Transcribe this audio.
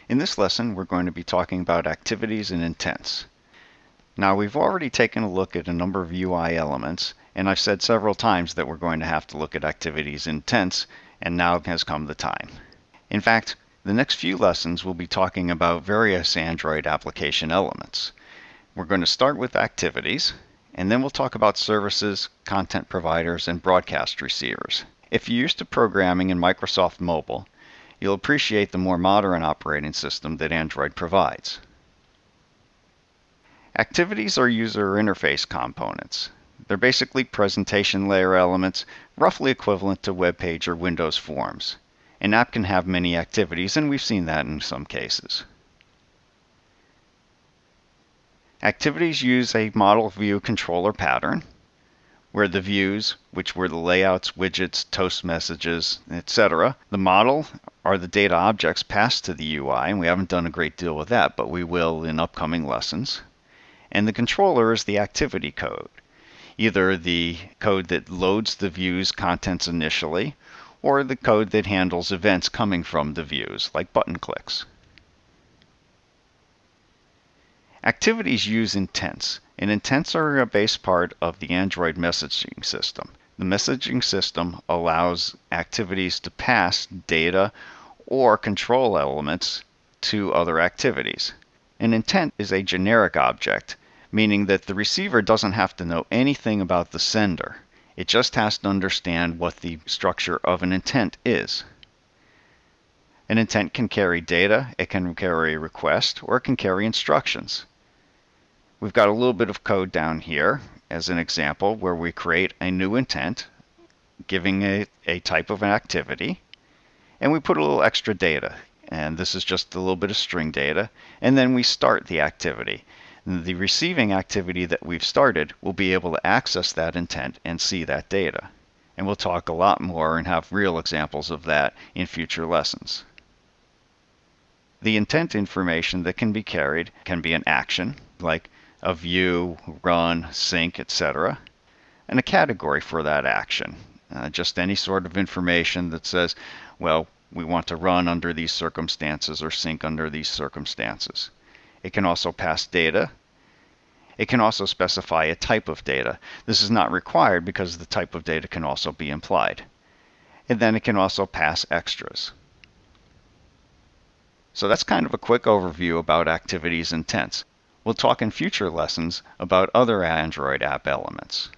In this lesson, we're going to be talking about activities and intents. Now, we've already taken a look at a number of UI elements, and I've said several times that we're going to have to look at activities and intents, and now has come the time. In fact, the next few lessons will be talking about various Android application elements. We're going to start with activities, and then we'll talk about services, content providers, and broadcast receivers. If you're used to programming in Microsoft Mobile, you'll appreciate the more modern operating system that Android provides. Activities are user interface components. They're basically presentation layer elements, roughly equivalent to web page or Windows Forms. An app can have many activities, and we've seen that in some cases. Activities use a model view controller pattern, where the views, which were the layouts, widgets, toast messages, etc. The model are the data objects passed to the UI, and we haven't done a great deal with that, but we will in upcoming lessons. And the controller is the activity code, either the code that loads the view's contents initially, or the code that handles events coming from the views, like button clicks. Activities use intents, and intents are a base part of the Android messaging system. The messaging system allows activities to pass data or control elements to other activities. An intent is a generic object, meaning that the receiver doesn't have to know anything about the sender. It just has to understand what the structure of an intent is. An intent can carry data, it can carry a request, or it can carry instructions. We've got a little bit of code down here as an example where we create a new intent, giving a type of an activity, and we put a little extra data. And this is just a little bit of string data, and then we start the activity. The receiving activity that we've started will be able to access that intent and see that data. And we'll talk a lot more and have real examples of that in future lessons. The intent information that can be carried can be an action, like a view, run, sync, etc., and a category for that action. Just any sort of information that says, well, we want to run under these circumstances or sync under these circumstances. It can also pass data. It can also specify a type of data. This is not required because the type of data can also be implied. And then it can also pass extras. So that's kind of a quick overview about activities and intents. We'll talk in future lessons about other Android app elements.